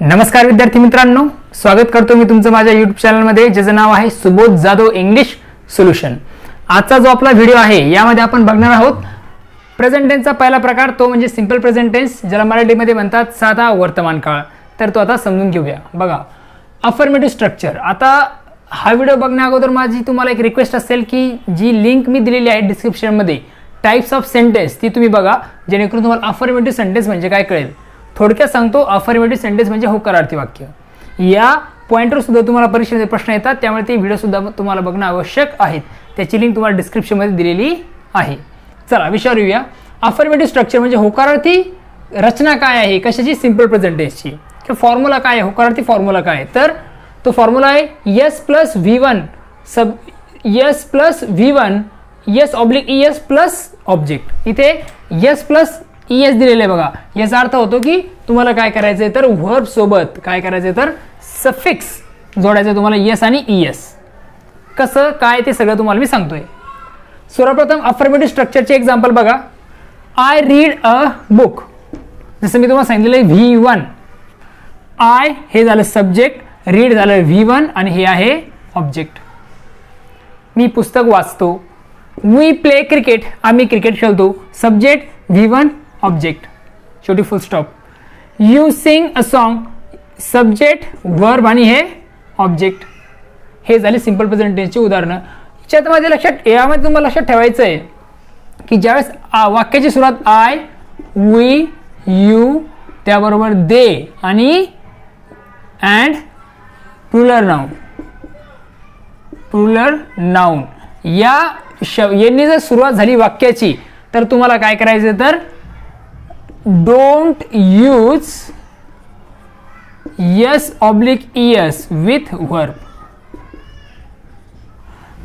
नमस्कार विद्यार्थी मित्रांनो, स्वागत करतो मी तुमचं माझ्या YouTube चॅनलमध्ये, ज्याचं नाव आहे सुबोध जाधव इंग्लिश सोल्युशन। आजचा जो आपला व्हिडिओ आहे यामध्ये आपण बघणार आहोत प्रेझेंट टेन्सचा पहिला प्रकार, तो म्हणजे सिंपल प्रेझेंट टेन्स, ज्याला मराठीमध्ये म्हणतात साधा वर्तमान काळ। तर तो आता समजून घेऊया। बघा, अफर्मेटिव्ह स्ट्रक्चर। आता हा व्हिडिओ बघण्या अगोदर माझी तुम्हाला एक रिक्वेस्ट असेल की जी लिंक मी दिलेली आहे डिस्क्रिप्शनमध्ये टाइप्स ऑफ सेंटेन्स, ती तुम्ही बघा, जेणेकरून तुम्हाला अफर्मेटिव्ह सेंटेन्स म्हणजे काय कळेल। थोडक्यात सांगतो, अफर्मेटिव्ह सेंटेन्स म्हणजे होकारार्थी वाक्य। या पॉइंटवर सुद्धा तुम्हाला परीक्षेमध्ये प्रश्न येतात, त्यामुळे ते व्हिडिओ सुद्धा तुम्हाला बघणं आवश्यक आहे। त्याची लिंक तुम्हाला डिस्क्रिप्शनमध्ये दिलेली आहे। चला विषयावर येऊया। अफर्मेटिव्ह स्ट्रक्चर म्हणजे होकारार्थी रचना काय आहे, कशाची? सिंपल प्रेझेंट टेन्सची। की फॉर्म्युला काय आहे, होकारार्थी फॉर्म्युला काय आहे? तर तो फॉर्म्युला आहे यस प्लस V1 सब S plus V1 S oblique ES plus object. इथे यस प्लस ES दिलेलं आहे बघा। याचा अर्थ होतो की तुम्हाला काय करायचं आहे, तर व्हर्ब सोबत काय करायचं आहे, तर सफिक्स जोडायचं तुम्हाला यस आणि ES। कसं काय ते सगळं तुम्हाला मी सांगतोय। सर्वप्रथम अफर्मेटिव्ह स्ट्रक्चरचे एक्झाम्पल बघा। आय रीड अ बुक, जसं मी तुम्हाला सांगितलेलं आहे V1। आय हे झालं सब्जेक्ट, रीड झालं V1 आणि हे आहे ऑब्जेक्ट। मी पुस्तक वाचतो। वी प्ले क्रिकेट, आम्ही क्रिकेट खेळतो। सब्जेक्ट V1 ऑब्जेक्ट, शेवटी फुल stop. You sing a song, subject verb आणि हे ऑब्जेक्ट। हे झाले सिंपल प्रेझेंट टेन्सची उदाहरणं। यामध्ये तुम्हाला लक्षात ठेवायचं आहे की ज्यावेळेस वाक्याची सुरुवात आय, वी, यू, त्याबरोबर दे आणि अँड प्लुरल नाउन यांनी जर सुरुवात झाली वाक्याची, तर तुम्हाला काय करायचं, तर don't use yes oblique ES with verb.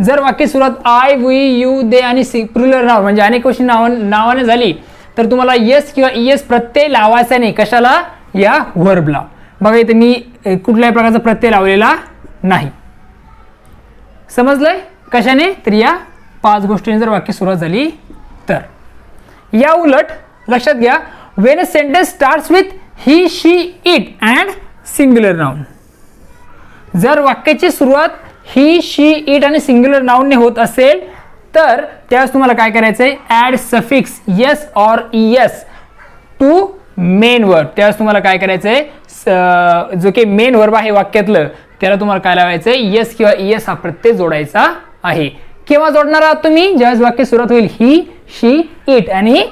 जर वाक्य सुरुवात आय, वी, यू, दे आणि प्लुरल नाउन म्हणजे अनेक गोष्टी नावाने झाली, तर तुम्हाला यस किंवा ES प्रत्यय लावायचा नाही। कशाला? या वर्बला। बघा इथे मी कुठल्याही प्रकारचा प्रत्यय लावलेला नाही। समजलंय? कशाने? तर या 5 गोष्टींनी जर वाक्य सुरुवात झाली तर। या उलट लक्षात घ्या, when a sentence starts with he, she, it and singular noun, जर वाक्याची सुरुवात he, she, it आणि सिंग्युलर नाउनने होत असेल, तर त्यावेळेस तुम्हाला काय करायचंय, add suffix yes or ES to main verb. त्यावेळेस तुम्हाला काय करायचंय, जो काही मेन वर्ब आहे वाक्यातलं, त्याला तुम्हाला काय लावायचंय, yes किंवा ES हा प्रत्यय जोडायचा आहे। केव्हा जोडणार आहात तुम्ही? ज्यावेळेस वाक्य सुरुवात होईल ही, शी, इट आणि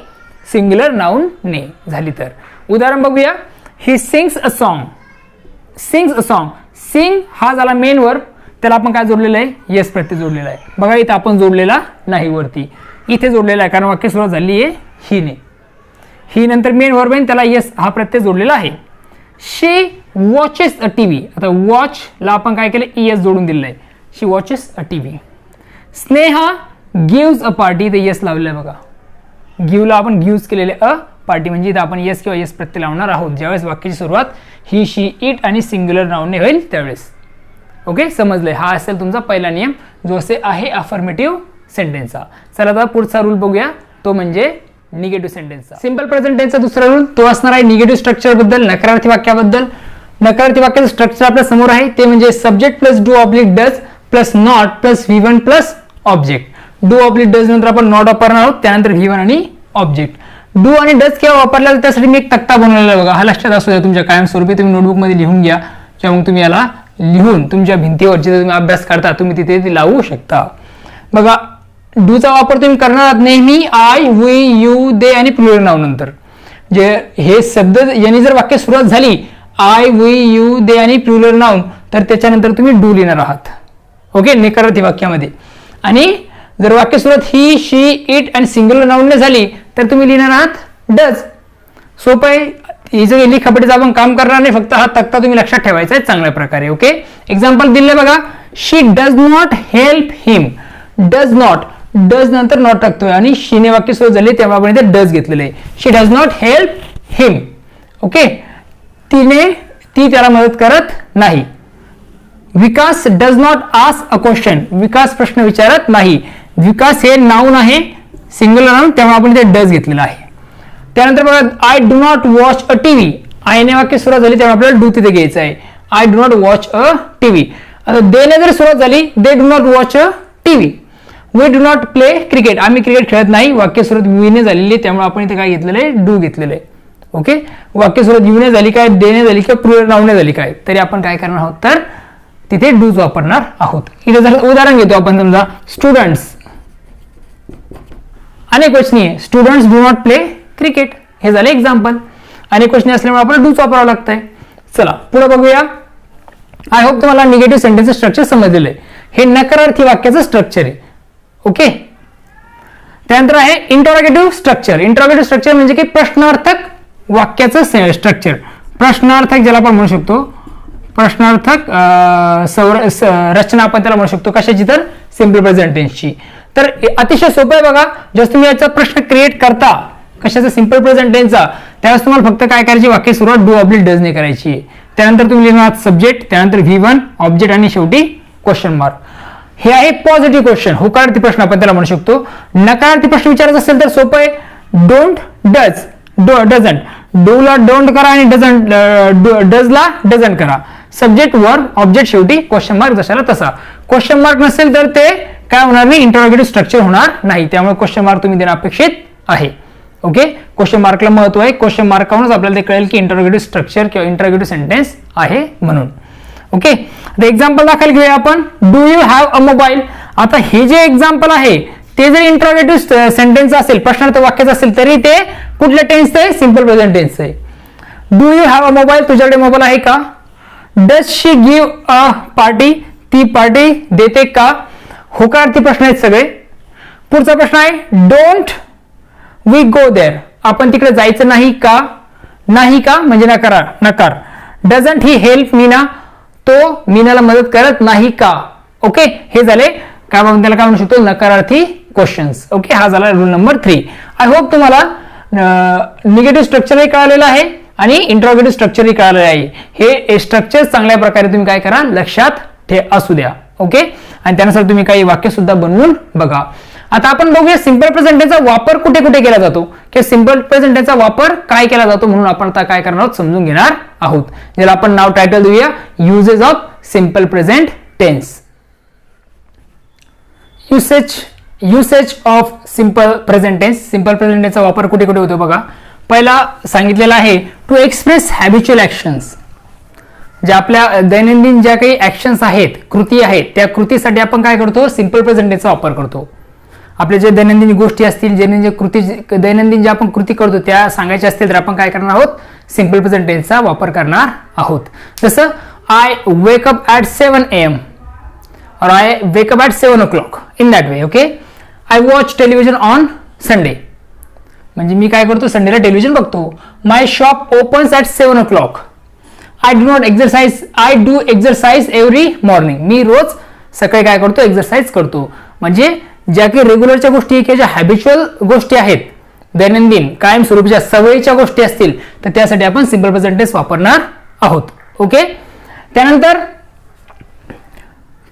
सिंग्युलर नाउन ने झाली तर। उदाहरण बघूया। He sings a song, sings a song, sing हा झाला मेन वर्ब, त्याला आपण काय जोडलेलं आहे, येस प्रत्यय जोडलेला आहे। बघा इथे आपण जोडलेला नाही, वरती इथे जोडलेला आहे, कारण वाक्य सुरुवात झाली आहे हीने। ही नंतर मेन वर्ब आहे, त्याला येस हा प्रत्यय जोडलेला आहे। शी वॉचेस अ टीव्ही, आता वॉच ला आपण काय केलं, ES जोडून दिलेलं आहे। She watches a TV. Sneha gives a party, ते येस लावलेलं आहे बघा। गिव्हला आपण गिव्स केलेले अ पार्टी, म्हणजे इथं आपण येस किंवा येस प्रत्यय लावणार आहोत ज्यावेळेस वाक्याची सुरुवात ही, शी, इट आणि सिंग्युलर नाउनने होईल त्यावेळेस। ओके, समजलंय? हा असेल तुमचा पहिला नियम, जो असे आहे अफर्मेटिव्ह सेंटेन्सचा। चला आता पुढचा रूल बघूया, तो म्हणजे निगेटिव्ह सेंटेन्सचा। सिंपल प्रेझेंट टेन्सचा दुसरा रूल तो असणार आहे निगेटिव्ह स्ट्रक्चर बद्दल, नकारार्थी वाक्याबद्दल। नकारार्थी वाक्याचं स्ट्रक्चर आपल्या समोर आहे, ते म्हणजे subject plus do oblique does plus not plus V1 plus object. Do oblique does नंतर आपण नॉट वापरणार आहोत, त्यानंतर V1 आणि ऑब्जेक्ट। डू आणि डज केव्हा वापरला, त्यासाठी मी एक तक्ता बनवलेला बघा। हा लक्षात असू द्या तुमच्या कायमस्वरूपी, तुम्ही नोटबुकमध्ये लिहून घ्या, किंवा मग तुम्ही याला लिहून तुमच्या भिंतीवर जिथे तुम्ही अभ्यास करता तुम्ही तिथे लावू शकता। बघा, डूचा वापर तुम्ही करणार आहात नेहमी आय, वी, यू, दे आणि प्लुरल नाउन नंतर। जे हे शब्द यांनी जर वाक्य सुरुवात झाली आय, वी, यू, दे आणि प्लुरल नाउन, तर त्याच्यानंतर तुम्ही डू लिहिणार आहात। ओके, नकारार्थी वाक्यामध्ये। आणि जर वाक्य सुरुवात ही, शी, इट आणि सिंग्युलर नाउनने झाली, तर तुम्ही लिहिणार आहात डज। सोपं आहे, इथे लिखापटीचं आपण काम करणार नाही, फक्त हा तक्ता तुम्ही लक्षात ठेवायचा आहे चांगल्या प्रकारे। ओके, एक्झाम्पल दिले बघा। She does not help him, does not, does नंतर नॉट टाकतोय आणि शीने वाक्य सुरू झाले तेव्हा आपण इथे डज घेतलेले आहे। She does not help him. Okay, ती त्याला मदत करत नाही। Vikas does not ask a question, Vikas प्रश्न विचारत नाही। विकास हे नाउन आहे, सिंग्युलर नाउन, तेव्हा आपण इथे डज घेतलेला आहे। त्यानंतर बघा, I do not watch a TV, आयने वाक्य सुरुवात झाली तेव्हा आपल्याला डू तिथे घ्यायचं आहे. I do not watch a TV. आता देने जर सुरुवात झाली they do not watch a TV. We do not play cricket. आम्ही क्रिकेट खेळत नाही. वाक्य सुरुवात वीने झालेली आहे त्यामुळे आपण इथे काय घेतलेलं आहे, डू घेतलेलं आहे. ओके, वाक्य सुरुवात यूने झाली काय, देने झाली किंवा प्लुरल नाउनने झाली काय, तरी आपण काय करणार आहोत तर तिथे डूज वापरणार आहोत. इथे जर उदाहरण घेतो आपण, समजा स्टुडंट्स, अनेक वचनी आहे, students do not play cricket, हे झाले एक्झाम्पल. अनेक वचनी असल्यामुळे आपण डूज वापरावं लागतंय. चला पुढे बघूया. आय होप तुम्हाला निगेटिव्ह सेंटेन्सचं स्ट्रक्चर समजलेलं आहे. हे नकारार्थी वाक्याचं स्ट्रक्चर आहे. ओके, त्यानंतर आहे इंटरोगेटिव्ह स्ट्रक्चर. इंटरोगेटिव्ह स्ट्रक्चर म्हणजे की प्रश्नार्थक वाक्याचं स्ट्रक्चर. प्रश्नार्थक ज्याला आपण म्हणू शकतो, प्रश्नार्थक रचना आपण त्याला म्हणू शकतो. कशाची तर सिम्पल प्रेझेंट टेन्सची. तर अतिशय सोपं आहे बघा. जर तुम्ही याचा प्रश्न क्रिएट करता कशाचा, सिम्पल प्रेझेंट टेन्सचा, त्यावेळेस तुम्हाला फक्त काय करायची, वाक्य सुरुवात डू ऑब्लिक डज ने करायची. त्यानंतर तुम्ही लिहिणार सब्जेक्ट, त्यानंतर V1 ऑब्जेक्ट आणि शेवटी क्वेश्चन मार्क. हे आहे पॉझिटिव्ह क्वेश्चन, होकारार्थी प्रश्न आपण त्याला म्हणू शकतो. नकारार्थी प्रश्न विचारायचा असेल तर सोपं आहे. डोंट डज, डझंट, डूला डोंट करा आणि डजला डझंट करा. सब्जेक्ट वर्ब ऑब्जेक्ट शेवटी क्वेश्चन मार्क, जशाला तसा. क्वेश्चन मार्क नसेल तर ते काय होणार नाही, इंटरोगेटिव्ह स्ट्रक्चर होणार नाही. त्यामुळे क्वेश्चन मार्क तुम्ही देणं अपेक्षित आहे. ओके, क्वेश्चन मार्कला महत्व आहे. क्वेश्चन मार्कावरूनच आपल्याला ते कळेल की इंटरोगेटिव्ह स्ट्रक्चर किंवा इंटरोगेटिव्ह सेंटेन्स आहे म्हणून. ओके, आता एक्झाम्पल दाखल घेऊया आपण. Do you have a mobile. आता हे जे एक्झाम्पल आहे ते जर इंटरोगेटिव्ह सेंटेन्स असेल, प्रश्नार्थ वाक्याचं असेल, तरी ते कुठल्या टेन्सचं आहे, सिम्पल प्रेझेंट टेन्सचं आहे. Do you have a mobile, तुझ्याकडे मोबाईल आहे का. Does she give a party, ती पार्टी देते का. होकारार्थी प्रश्न आहेत सगळे. पुढचा प्रश्न आहे डोंट वी गो देअर, आपण तिकडे जायचं नाही का. नाही का म्हणजे नकार. डझंट ही हेल्प मीना, तो मीनाला मदत करत नाही का. ओके, हे झाले काय म्हणून त्याला काय म्हणू शकतो, नकारार्थी क्वेश्चन्स. ओके, हा झाला रूल नंबर 3. आय होप तुम्हाला निगेटिव्ह स्ट्रक्चरही कळालेलं आहे आणि इंट्रोगेटिव्ह स्ट्रक्चरही कळालेलं आहे. हे स्ट्रक्चर चांगल्या प्रकारे तुम्ही काय करा, लक्षात असू द्या. ओके, आणि त्यानुसार तुम्ही काही वाक्य सुद्धा बनवून बघा. आता आपण बघूया सिम्पल प्रेझेंटेचा वापर कुठे कुठे केला जातो, किंवा सिम्पल प्रेझेंटेचा वापर काय केला जातो, म्हणून आपण आता काय करणार आहोत समजून घेणार आहोत. ज्याला आपण नाव टायटल देऊया, usages of simple present tense. Usage of simple present tense. Simple present टेन्सचा वापर कुठे कुठे होतो बघा. पहिला सांगितलेला आहे टू एक्सप्रेस हॅबिच्युअल ऍक्शन्स. ज्या आपल्या दैनंदिन ज्या काही ऍक्शन्स आहेत, कृती आहेत, त्या कृतीसाठी आपण काय करतो, सिम्पल प्रेझेंट टेन्सचा वापर करतो. आपले जे दैनंदिन गोष्टी असतील, दैनंदिन ज्या आपण कृती करतो त्या सांगायच्या असतील तर आपण काय करणार आहोत, सिम्पल प्रेझेंट टेन्सचा वापर करणार आहोत. जसं I wake up at 7 AM or I wake up at 7 o'clock, in that way. Okay, I watch television on Sunday, म्हणजे मी काय करतो, संडेला टेलिव्हिजन बघतो. My shop opens at 7 o'clock. I do not exercise, I do exercise every morning. मी रोज सकाळी काय करतो, एक्सरसाइज करतो. म्हणजे ज्या काही रेग्युलरच्या गोष्टी किंवा ज्या हॅबिच्युअल गोष्टी आहेत, दैनंदिन कायमस्वरूपीच्या सवयीच्या गोष्टी असतील, तर त्यासाठी आपण सिम्पल प्रेझेंट टेन्स वापरणार आहोत. ओके, त्यानंतर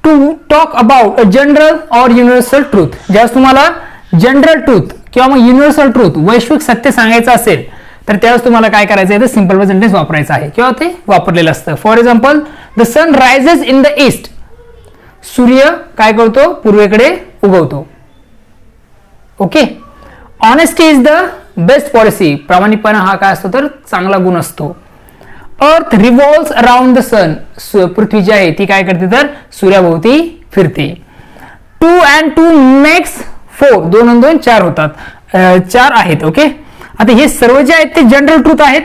to talk about a general or universal truth. ज्यावेळेस तुम्हाला जनरल ट्रूथ किंवा मग युनिव्हर्सल ट्रूथ, वैश्विक सत्य सांगायचं असेल तर त्यावेळेस तुम्हाला काय करायचं आहे, तर सिम्पल प्रेझेंट टेन्स वापरायचं आहे किंवा ते वापरलेलं असतं. For example, the sun rises in the east. सूर्य काय करतो, पूर्वेकडे उगवतो. Okay, honesty is the best policy. प्रामाणिकपणा हा काय असतो तर चांगला गुण असतो. Earth revolves around the sun. पृथ्वी जी आहे ती काय करते तर सूर्याभोवती फिरते. 2 and 2 makes 4. 2 आणि 2 4 होतात. 4 आहेत. ओके, आता हे सर्व जे आहेत ते जनरल ट्रूथ आहेत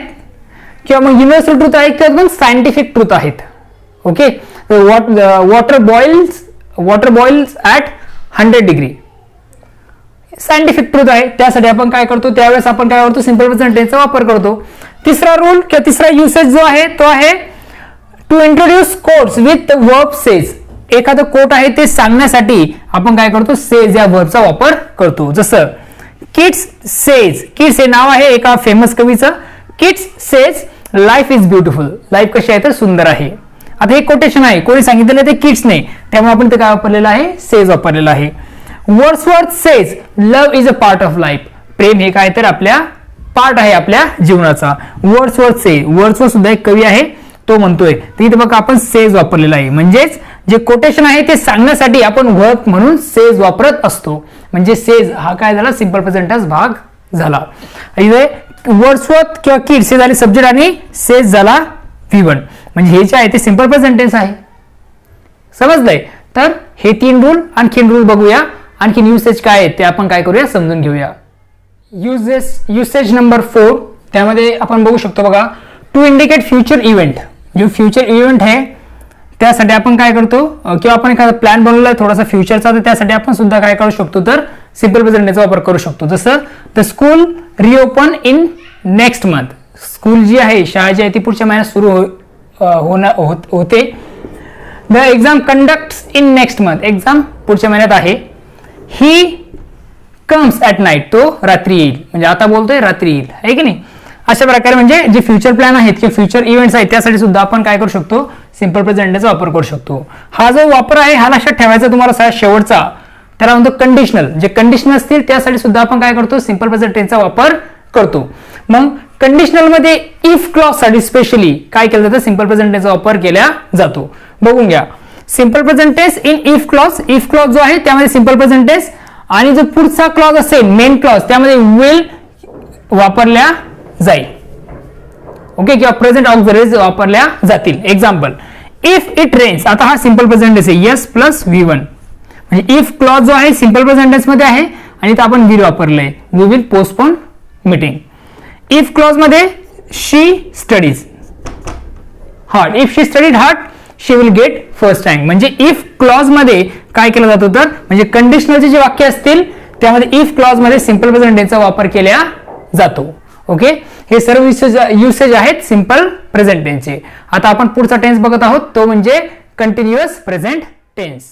किंवा मग युनिव्हर्सल ट्रूथ आहेत किंवा मग सायंटिफिक ट्रूथ आहेत. Okay, water boils at 100 degree. Scientific truth आहे, त्यासाठी आपण काय करतो, त्यावेळेस आपण काय करतो, सिम्पल प्रेझेंट टेन्सचा वापर करतो. तिसरा रूल किंवा तिसरा युसेज जो आहे तो आहे to introduce quotes with verb says. एखादं कोट आहे ते सांगण्यासाठी आपण काय करतो, सेज या वर्बचा वापर करतो. जसं किड्स सेज. किड्स हे नाव आहे एका फेमस कवीचं. Kids says life is beautiful. Life कशी आहे तर सुंदर आहे. आता हे कोटेशन आहे, कोणी सांगितलेलं ते किड्सने, त्यामुळे आपण ते काय वापरलेलं आहे, सेज वापरलेलं आहे. Wordsworth says love is a part of life. प्रेम हे काय तर आपल्या पार्ट आहे आपल्या जीवनाचा. वर्ड्सवर्थ से, वर्ड्सवर्थ सुद्धा एक कवी आहे, तो म्हणतोय. तर इथे बघा आपण सेज वापरलेला आहे. म्हणजेच जे कोटेशन आहे ते सांगण्यासाठी आपण वर्क म्हणून सेज वापरत असतो. म्हणजे सेज हा काय झाला, सिंपल प्रेझेंट टेन्स भाग झाला. इथे वर्ड्सवर्थ किंवा किड्स हे झाले सब्जेक्ट आणि सेज झाला V1. म्हणजे हे जे आहे ते सिंपल प्रेझेंट टेन्स आहे. समजलंय? तर हे 3 रूल, आणखीन रूल बघूया. आणखीन युसेज काय आहे ते आपण काय करूया, समजून घेऊया. युसेज नंबर 4, त्यामध्ये आपण बघू शकतो बघा, टू इंडिकेट फ्युचर इव्हेंट. जो फ्युचर इव्हेंट आहे त्यासाठी आपण काय करतो, किंवा आपण एखादा प्लॅन बनवला आहे थोडासा फ्युचरचा, तर त्यासाठी आपण सुद्धा काय करू शकतो, तर सिंपल प्रेझेंट टेन्सचा वापर करू शकतो. जसं the school reopen in next month. School जी आहे, शाळा जी आहे ती पुढच्या महिन्यात सुरू होते. The exam conducts in next month. Exam पुढच्या महिन्यात आहे. He comes at night. तो रात्री येईल. म्हणजे आता बोलतोय रात्री येईल, आहे की नाही. अशा प्रकारे म्हणजे जे फ्युचर प्लॅन आहेत किंवा फ्युचर इव्हेंट्स आहेत त्यासाठी सुद्धा आपण काय करू शकतो, सिंपल प्रेझेंट टेन्सचा वापर करू शकतो. हा जो वापर आहे हा लक्षात ठेवायचा तुम्हाला सगळ्यात शेवटचा, त्याला म्हणतो कंडिशनल. जे कंडिशनल असतील त्यासाठी सुद्धा आपण काय करतो, सिंपल प्रेझेंट टेन्सचा वापर करतो. मग कंडिशनल मध्ये इफ क्लॉज साठी स्पेशली काय केलं जातं, सिंपल प्रेझेंट टेन्सचा वापर केला जातो. बघून घ्या. Simple present tense in if clause. If clause जो आहे त्यामध्ये सिंपल प्रेझेंट टेन्स, आणि जो पुढचा क्लॉज असेल मेन क्लॉज त्यामध्ये विल वापरल्या जाईल. ओके, किंवा प्रेझेंट ऑक्झिलरीज वापरल्या जातील. Example, if it rains. आता हा सिंपल प्रेझेंट टेन्स आहे, यस प्लस V1. म्हणजे इफ क्लॉज जो आहे सिंपल प्रेझेंट टेन्स मध्ये आहे आणि इथं आपण विल वापरलंय, we will postpone meeting. If clause मध्ये she studies hard. If she studied hard she will get first rank. म्हणजे इफ क्लॉज मध्ये काय केलं जातं, तर म्हणजे कंडिशनलचे जे वाक्य असतील त्यामध्ये इफ क्लॉज मध्ये सिंपल प्रेझेंट टेन्सचा वापर केला जातो. ओके, हे सर्व युसेज आहेत सिंपल प्रेझेंट टेन्सचे. आता आपण पुढचा टेन्स बघत आहोत, तो म्हणजे कंटिन्युअस प्रेझेंट टेन्स.